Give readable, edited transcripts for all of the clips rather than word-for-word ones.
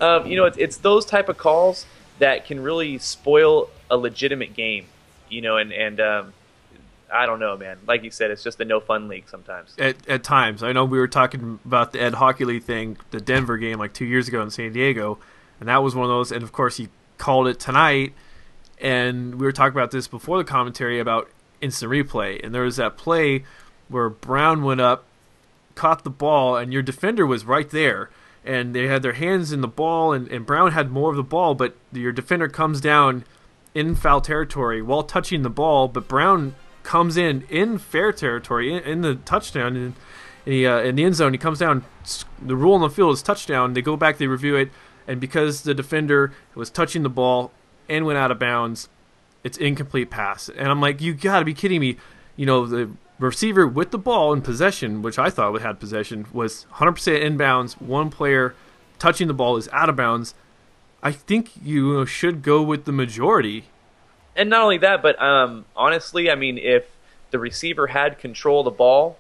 It's those type of calls that can really spoil a legitimate game. And I don't know, man. Like you said, it's just a no fun league sometimes. At times, I know we were talking about the Ed Hockley thing, the Denver game like 2 years ago in San Diego, and that was one of those. And of course, he called it tonight, and we were talking about this before the commentary about instant replay. And there was that play where Brown went up, caught the ball, and your defender was right there. And they had their hands in the ball, and Brown had more of the ball, but your defender comes down in foul territory while touching the ball, but Brown comes in fair territory, in the touchdown, and in the end zone. He comes down. The rule on the field is touchdown. They go back, they review it, and because the defender was touching the ball and went out of bounds, it's incomplete pass. And I'm like, you got to be kidding me. The receiver with the ball in possession, which I thought would had possession, was 100% inbounds. One player touching the ball is out of bounds. I think you should go with the majority. And not only that, but honestly, I mean, if the receiver had control of the ball,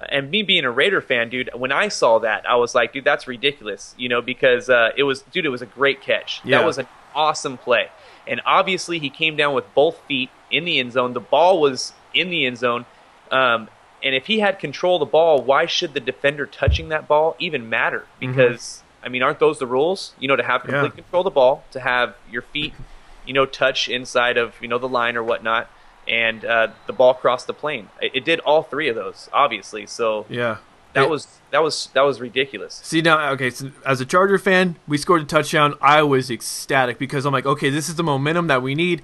and me being a Raider fan, dude, when I saw that, I was like, dude, that's ridiculous, because it was a great catch. Yeah. That was an awesome play. And obviously, he came down with both feet in the end zone. The ball was in the end zone. And if he had control of the ball, why should the defender touching that ball even matter? Because, I mean, aren't those the rules? To have complete control of the ball, to have your feet, touch inside of, the line or whatnot, and the ball crossed the plane. It did all three of those, obviously. So yeah, that was ridiculous. See now, okay, so as a Charger fan, we scored a touchdown. I was ecstatic because I'm like, okay, this is the momentum that we need.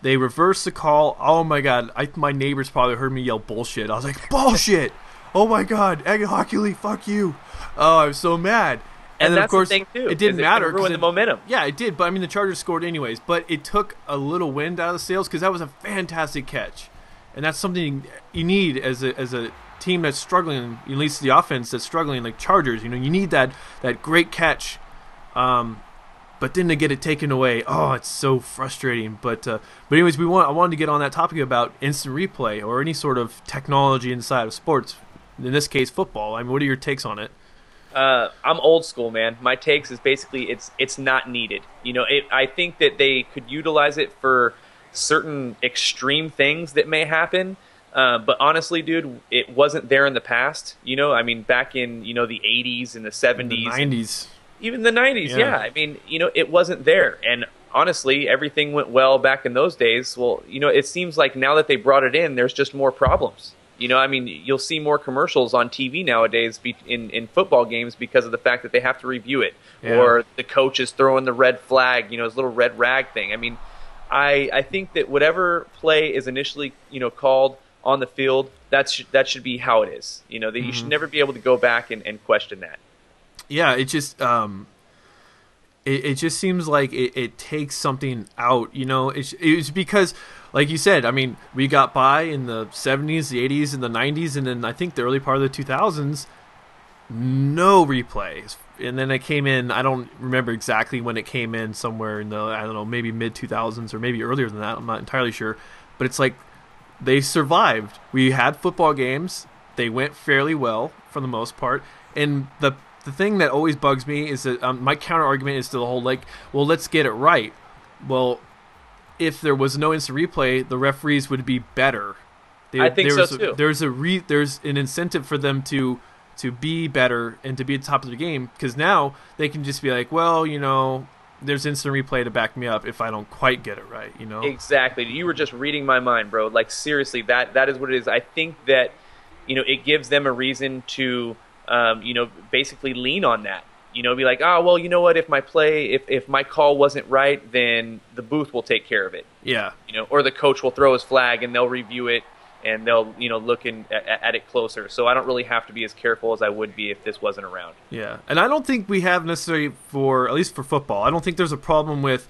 They reversed the call. Oh my god, my neighbors probably heard me yell bullshit. I was like, bullshit! Oh my god, Ed Hockley, fuck you! Oh, I was so mad. And then, that's of course, the thing too, it didn't matter. It ruined the momentum. Yeah, it did. But I mean, the Chargers scored anyways. But it took a little wind out of the sails because that was a fantastic catch, and that's something you need as a team that's struggling. At least the offense that's struggling, like Chargers. You need that great catch. But then to get it taken away, oh, it's so frustrating. But anyways, I wanted to get on that topic about instant replay or any sort of technology inside of sports. In this case, football. I mean, what are your takes on it? I'm old school, man. My takes is basically it's not needed. I think that they could utilize it for certain extreme things that may happen. But honestly, dude, it wasn't there in the past. I mean, back in the 80s and the 70s, the 90s, even the 90s. Yeah, I mean, it wasn't there. And honestly, everything went well back in those days. Well, it seems like now that they brought it in, there's just more problems. I mean, you'll see more commercials on TV nowadays in football games because of the fact that they have to review it, or the coach is throwing the red flag, his little red rag thing. I mean, I think that whatever play is initially called on the field, that should be how it is. That you should never be able to go back and question that. Yeah, it just it just seems like it takes something out. It's because, like you said, I mean, we got by in the 70s, the 80s, and the 90s, and then I think the early part of the 2000s, no replays. And then it came in, I don't remember exactly when it came in, somewhere in the, I don't know, maybe mid-2000s or maybe earlier than that. I'm not entirely sure. But it's like they survived. We had football games. They went fairly well for the most part. And the thing that always bugs me is that my counter-argument is to the whole, like, well, let's get it right. Well, if there was no instant replay, the referees would be better. I think so too. There's an incentive for them to be better and to be at the top of the game, because now they can just be like, well, there's instant replay to back me up if I don't quite get it right. Exactly. You were just reading my mind, bro. Like, seriously, that is what it is. I think that it gives them a reason to basically lean on that. Be like, oh, well, you know what? If my call wasn't right, then the booth will take care of it. Yeah. Or the coach will throw his flag and they'll review it and they'll, look at it closer. So I don't really have to be as careful as I would be if this wasn't around. Yeah. And I don't think we have necessarily at least for football, I don't think there's a problem with,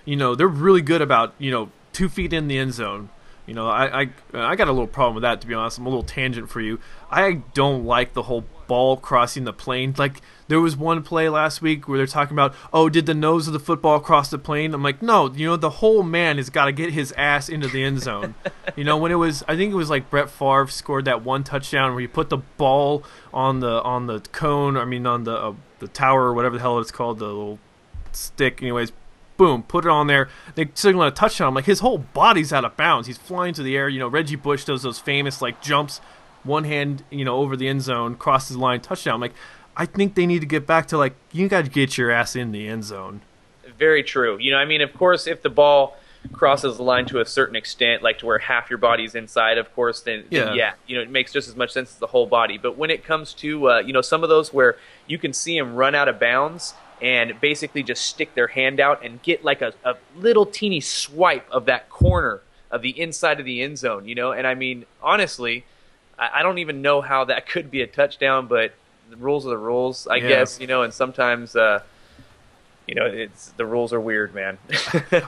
they're really good about, 2 feet in the end zone. I got a little problem with that, to be honest. I'm a little tangent for you. I don't like the whole ball crossing the plane. Like, there was one play last week where they're talking about, oh, did the nose of the football cross the plane? I'm like, no, the whole man has got to get his ass into the end zone. When it was, I think it was like Brett Favre scored that one touchdown where he put the ball on the cone, on the tower or whatever the hell it's called, the little stick. Anyways, boom, put it on there. They signal a touchdown. I'm like, his whole body's out of bounds. He's flying through the air. Reggie Bush does those famous like jumps, one hand, over the end zone, crosses the line, touchdown. I'm like, I think they need to get back to like, you got to get your ass in the end zone. Very true. Of course, if the ball crosses the line to a certain extent, like to where half your body's inside, of course, then it makes just as much sense as the whole body. But when it comes to, some of those where you can see them run out of bounds and basically just stick their hand out and get like a little teeny swipe of that corner of the inside of the end zone, and honestly, I don't even know how that could be a touchdown, but the rules are the rules, I guess, and sometimes, it's the rules are weird, man.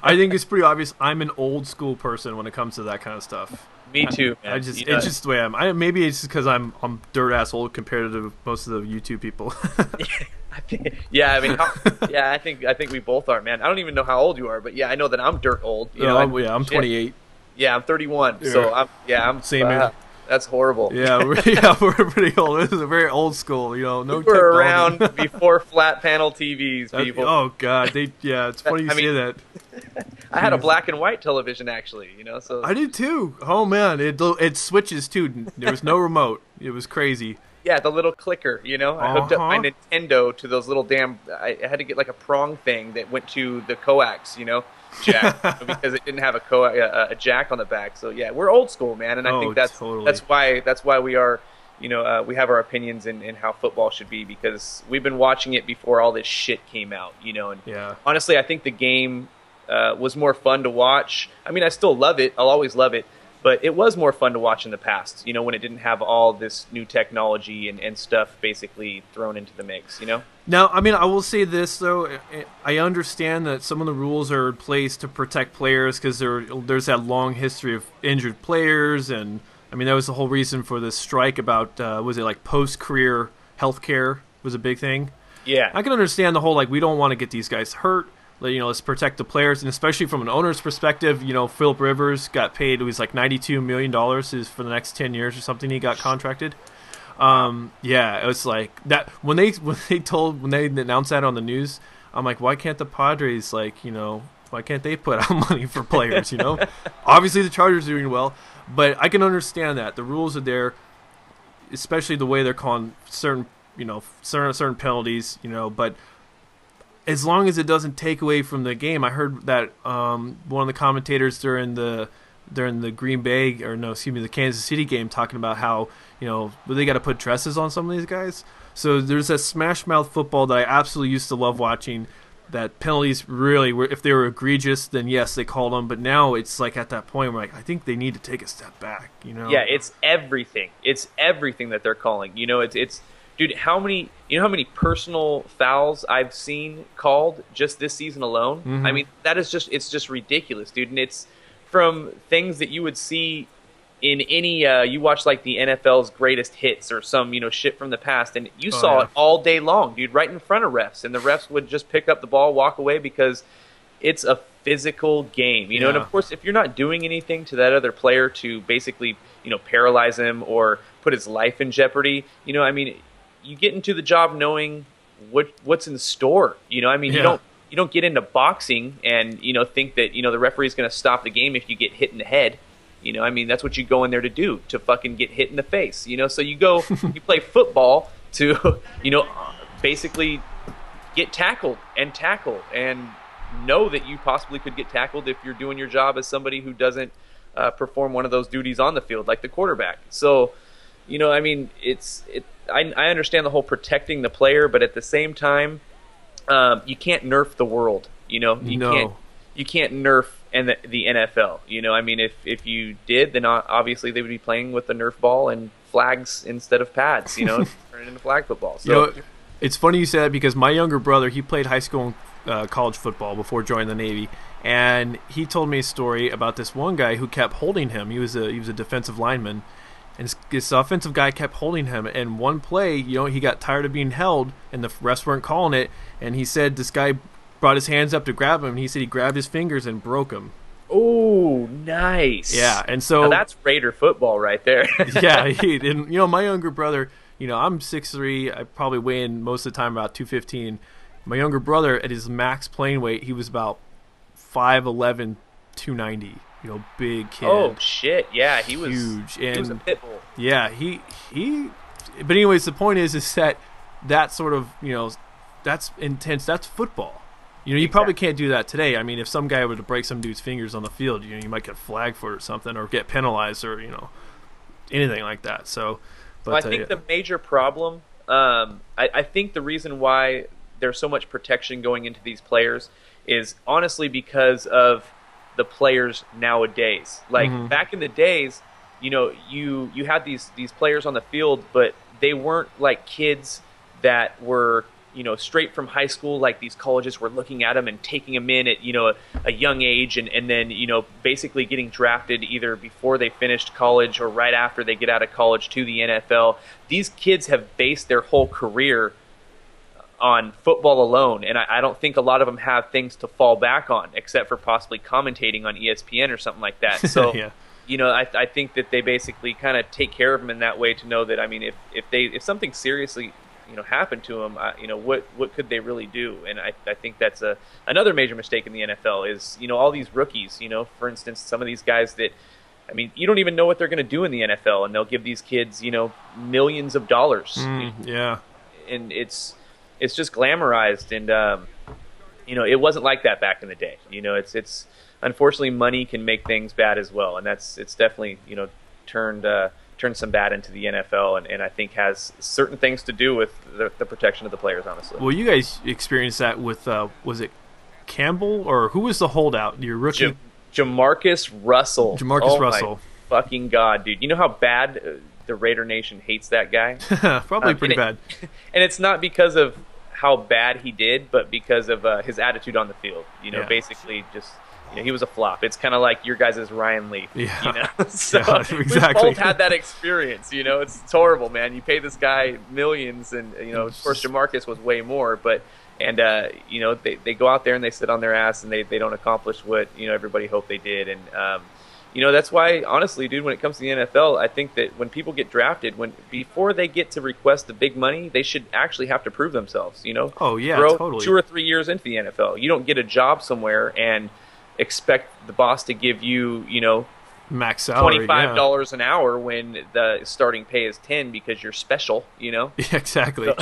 I think it's pretty obvious I'm an old school person when it comes to that kind of stuff. Me too, man. It's just the way I am. Maybe it's just because I'm dirt ass old compared to most of the YouTube people. I think we both are, man. I don't even know how old you are, but I know that I'm dirt old. I'm 28. Yeah, I'm 31. Yeah. So I'm same age. That's horrible. Yeah, we're pretty old. This is a very old school, no. We were around before flat panel TVs, people. Oh God, it's funny you say that. I had a black and white television actually, So I did too. Oh man, it switches too. There was no remote. It was crazy. Yeah, the little clicker, I hooked up my Nintendo to those little damn. I had to get like a prong thing that went to the coax, jack, because it didn't have a jack on the back. So yeah, we're old school, man, and I think that's why we are, we have our opinions in how football should be, because we've been watching it before all this shit came out, and honestly, I think the game was more fun to watch. I still love it. I'll always love it. But it was more fun to watch in the past, when it didn't have all this new technology and stuff basically thrown into the mix, Now, I will say this, though. I understand that some of the rules are in place to protect players because there's that long history of injured players. And, that was the whole reason for this strike about, was it like post-career healthcare was a big thing? Yeah. I can understand the whole, like, we don't want to get these guys hurt. Let's protect the players, and especially from an owner's perspective, Philip Rivers got paid. It was like $92 million for the next 10 years or something. He got contracted. It was like that when they announced that on the news. I'm like, why can't the Padres why can't they put out money for players? Obviously the Chargers are doing well, but I can understand that the rules are there, especially the way they're calling certain penalties. But as long as it doesn't take away from the game. I heard that one of the commentators during the the Kansas City game talking about how they got to put dresses on some of these guys. So there's that smash mouth football that I absolutely used to love watching. That penalties really were, if they were egregious, then yes, they called them. But now it's like at that point where I think they need to take a step back. Yeah, it's everything. It's everything that they're calling. It's. Dude, how many personal fouls I've seen called just this season alone? Mm-hmm. That is it's just ridiculous, dude. And it's from things that you would see in any, you watch like the NFL's greatest hits or some, shit from the past, and you saw it all day long, dude, right in front of refs. And the refs would just pick up the ball, walk away, because it's a physical game, And of course, if you're not doing anything to that other player to basically, paralyze him or put his life in jeopardy, you get into the job knowing what's in store. You don't get into boxing and think that the referee's going to stop the game if you get hit in the head. That's what you go in there to do, to fucking get hit in the face. So you go you play football to basically get tackled and know that you possibly could get tackled if you're doing your job as somebody who doesn't perform one of those duties on the field, like the quarterback. So I understand the whole protecting the player, but at the same time, you can't nerf the world. You can't nerf the NFL. If you did, then obviously they would be playing with the Nerf ball and flags instead of pads. Turn it into flag football. So it's funny you say that, because my younger brother, he played high school and college football before joining the Navy, and he told me a story about this one guy who kept holding him. He was a defensive lineman. And this offensive guy kept holding him. And one play, he got tired of being held, and the refs weren't calling it. And he said this guy brought his hands up to grab him, and he said he grabbed his fingers and broke him. Oh, nice. Yeah, and so now that's Raider football right there. Yeah, and my younger brother, I'm 6'3". I probably weigh in most of the time about 215. My younger brother, at his max playing weight, he was about 5'11", 290. Big kid. Oh shit! Yeah, he was huge. He was a pit bull. Yeah, he. But anyways, the point is that sort of that's intense. That's football. You probably can't do that today. I mean, if some guy were to break some dude's fingers on the field, you might get flagged for it or something, or get penalized, or anything like that. So, but well, I think the major problem, I think the reason why there's so much protection going into these players is honestly because of the players nowadays. Like back in the days, you had these players on the field, but they weren't like kids that were straight from high school. Like these colleges were looking at them and taking them in at a young age, and then basically getting drafted either before they finished college or right after they get out of college to the NFL. These kids have based their whole career on football alone, and I don't think a lot of them have things to fall back on except for possibly commentating on ESPN or something like that. So yeah. I think that they basically kind of take care of them in that way to know that, I mean, if something seriously happened to them, what could they really do? And I think that's another major mistake in the NFL is all these rookies. For instance, some of these guys that, I mean, you don't even know what they're going to do in the NFL, and they'll give these kids millions of dollars. Yeah, and it's just glamorized, and it wasn't like that back in the day. It's unfortunately money can make things bad as well, and it's definitely turned some bad into the NFL, and I think has certain things to do with the protection of the players, honestly. Well, you guys experienced that with was it Campbell, or who was the holdout? Your rookie, Jamarcus Russell. Jamarcus Russell. My fucking God, dude! You know how bad the Raider Nation hates that guy? Probably pretty bad. And it's not because of how bad he did, but because of his attitude on the field. Basically just he was a flop. It's kind of like your guys' Ryan Leaf. Yeah. So yeah, exactly. We've both had that experience. It's horrible, man. You pay this guy millions, and of course Jamarcus was way more, but they go out there and they sit on their ass and they don't accomplish what everybody hoped they did. And that's why, honestly, dude, when it comes to the NFL, I think that when people get drafted, before they get to request the big money, they should actually have to prove themselves. Oh yeah, totally. 2 or 3 years into the NFL, you don't get a job somewhere and expect the boss to give you max salary, $25 an hour when the starting pay is 10 because you're special. Yeah, exactly.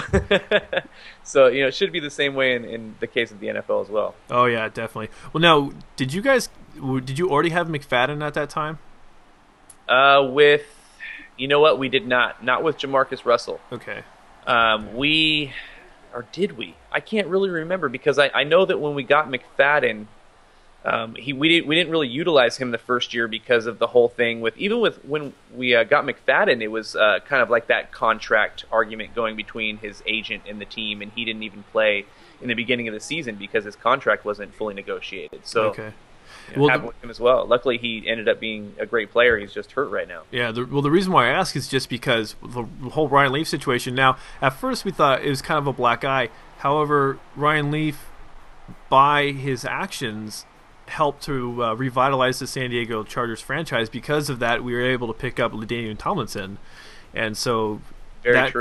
So it should be the same way in the case of the NFL as well. Oh yeah, definitely. Well, now, did you already have McFadden at that time? With we did not with Jamarcus Russell. Okay. Did we? I can't really remember, because I know that when we got McFadden, we didn't really utilize him the first year because of the whole thing when we got McFadden. It was kind of like that contract argument going between his agent and the team, and he didn't even play in the beginning of the season because his contract wasn't fully negotiated. So okay. Happened with him as well. Luckily, he ended up being a great player. He's just hurt right now. Yeah. The reason why I ask is just because the whole Ryan Leaf situation. Now, at first we thought it was kind of a black eye. However, Ryan Leaf, by his actions, helped to revitalize the San Diego Chargers franchise. Because of that, we were able to pick up LaDainian Tomlinson, and so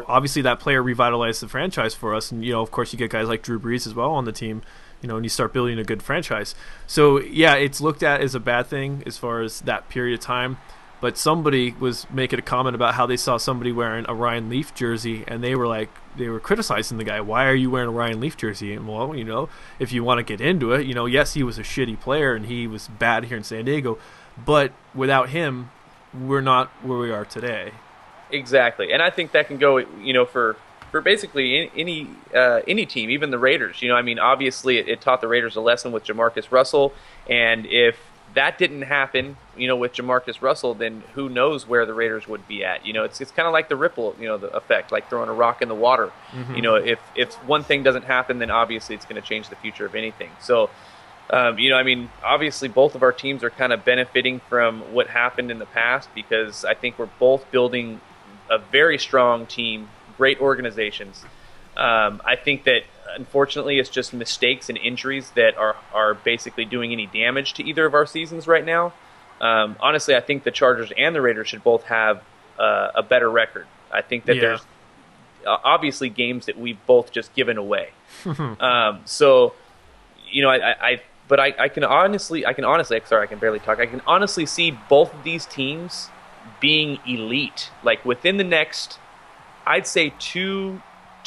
obviously that player revitalized the franchise for us. And of course, you get guys like Drew Brees as well on the team. And you start building a good franchise. So yeah, it's looked at as a bad thing as far as that period of time. But somebody was making a comment about how they saw somebody wearing a Ryan Leaf jersey, and they were criticizing the guy. Why are you wearing a Ryan Leaf jersey? And well, if you want to get into it, yes, he was a shitty player and he was bad here in San Diego, but without him, we're not where we are today. Exactly, and I think that can go, for basically any team, even the Raiders. Obviously it taught the Raiders a lesson with Jamarcus Russell, and if that didn't happen, with Jamarcus Russell, then who knows where the Raiders would be at. It's kind of like the ripple, the effect, like throwing a rock in the water. Mm-hmm. If one thing doesn't happen, then obviously it's going to change the future of anything. So, obviously both of our teams are kind of benefiting from what happened in the past, because I think we're both building a very strong team, great organizations. I think that unfortunately it's just mistakes and injuries that are basically doing any damage to either of our seasons right now. Honestly, I think the Chargers and the Raiders should both have a better record. I think that obviously games that we've both just given away. So, you know, I can honestly, sorry, I can barely talk. I can honestly see both of these teams being elite, like within the next, I'd say 2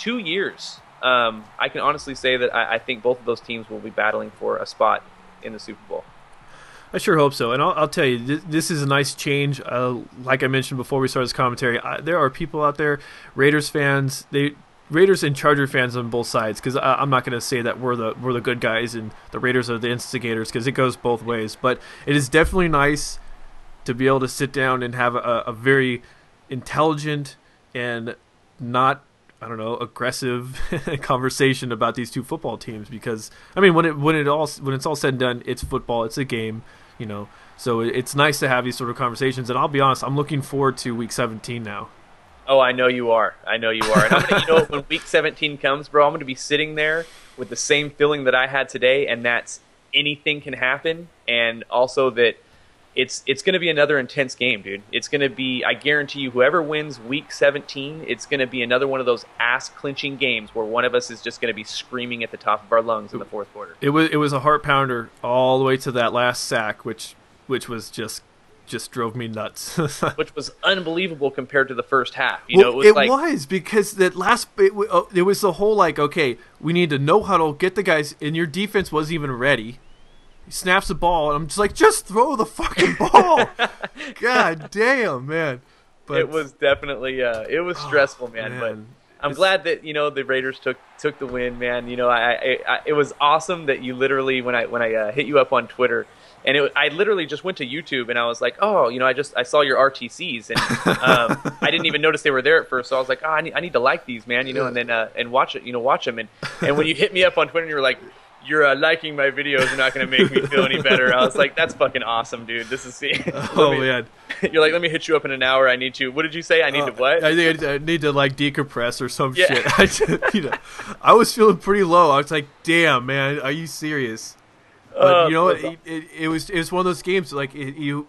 years. I can honestly say that I think both of those teams will be battling for a spot in the Super Bowl. I sure hope so. And I'll tell you, this is a nice change. Like I mentioned before we started this commentary, there are people out there, Raiders fans, Raiders and Charger fans on both sides, because I'm not going to say that we're the good guys and the Raiders are the instigators, because it goes both ways. But it is definitely nice to be able to sit down and have a very intelligent and not, I don't know, aggressive conversation about these two football teams, because I mean when it's all said and done, it's football, it's a game, you know. So it's nice to have these sort of conversations, and I'll be honest, I'm looking forward to Week 17 now. Oh, I know you are. And I'm gonna, you know, when Week 17 comes, bro, I'm gonna be sitting there with the same feeling that I had today, and that's anything can happen, and also that it's going to be another intense game, dude. It's going to be, I guarantee you, whoever wins Week 17, it's going to be another one of those ass-clinching games where one of us is just going to be screaming at the top of our lungs in the fourth quarter. It was a heart-pounder all the way to that last sack, which was just drove me nuts. Which was unbelievable compared to the first half. It was because that last it was the whole, like, okay, we need to no huddle, get the guys, and your defense wasn't even ready. He snaps the ball, and I'm just like, just throw the fucking ball. God damn, man. But it was definitely it was stressful, man. But I'm glad that, you know, the Raiders took the win, man. You know, it was awesome that you literally, when I hit you up on Twitter, and I literally just went to YouTube and I was like, oh, you know, I saw your RTCs, and I didn't even notice they were there at first. So I was like, oh, I need to like these, man, you know, and then and watch it, you know, watch them. And when you hit me up on Twitter and you were like, you're liking my videos, you're not going to make me feel any better. I was like, that's fucking awesome, dude. This is man. You're like, let me hit you up in an hour. I need to. What did you say? I need to what? I think I need to, like, decompress or some shit. I was feeling pretty low. I was like, damn, man, are you serious? But you know what? It was one of those games, like,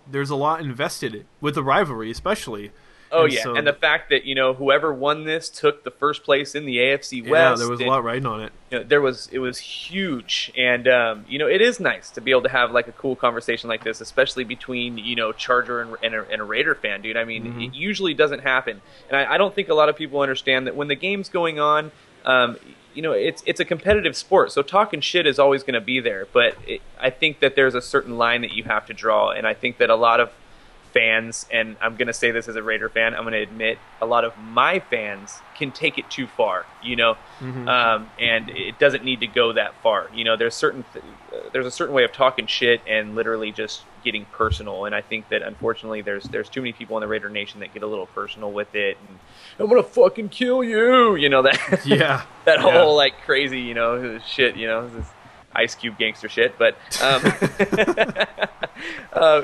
there's a lot invested with the rivalry, especially. Oh, and yeah, and the fact that, you know, whoever won this took the first place in the AFC West. Yeah, there was a lot riding on it. You know, it was huge, and you know, it is nice to be able to have, like, a cool conversation like this, especially between, you know, Charger and a Raider fan, dude. I mean, it usually doesn't happen, and I don't think a lot of people understand that when the game's going on, you know, it's a competitive sport, so talking shit is always going to be there, but I think that there's a certain line that you have to draw, and I think that a lot of fans, and I'm going to say this as a Raider fan, I'm going to admit a lot of my fans can take it too far, you know, and it doesn't need to go that far. You know, there's a certain way of talking shit and literally just getting personal, and I think that unfortunately there's too many people in the Raider Nation that get a little personal with it, and I'm going to fucking kill you, you know, that that whole like crazy, you know, shit, you know, this Ice Cube gangster shit, but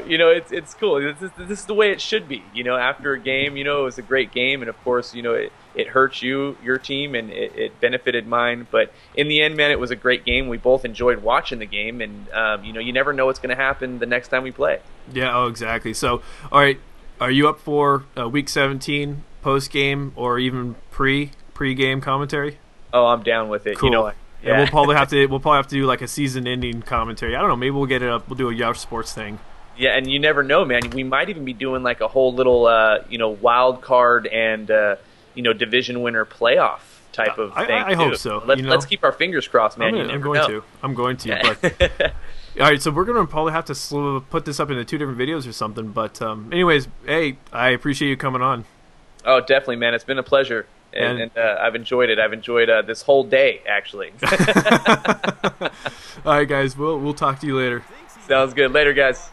you know, it's cool. This is the way it should be. You know, after a game, you know, it was a great game, and of course, you know, it hurts your team, and it benefited mine. But in the end, man, it was a great game. We both enjoyed watching the game, and you know, you never know what's going to happen the next time we play. Yeah, oh, exactly. So, all right, are you up for Week 17 post game or even pre-game commentary? Oh, I'm down with it. Cool. You know. Yeah, we'll probably have to do like a season-ending commentary. I don't know. Maybe we'll get it up. We'll do a Yahoo Sports thing. Yeah, and you never know, man. We might even be doing like a whole little, you know, wild card and you know, division winner playoff type of thing. I hope so. Let's keep our fingers crossed, man. I'm going to. But all right, so we're gonna probably have to put this up into 2 different videos or something. But anyways, hey, I appreciate you coming on. Oh, definitely, man. It's been a pleasure. And I've enjoyed it. I've enjoyed this whole day, actually. All right, guys. We'll talk to you later. Sounds good. Later, guys.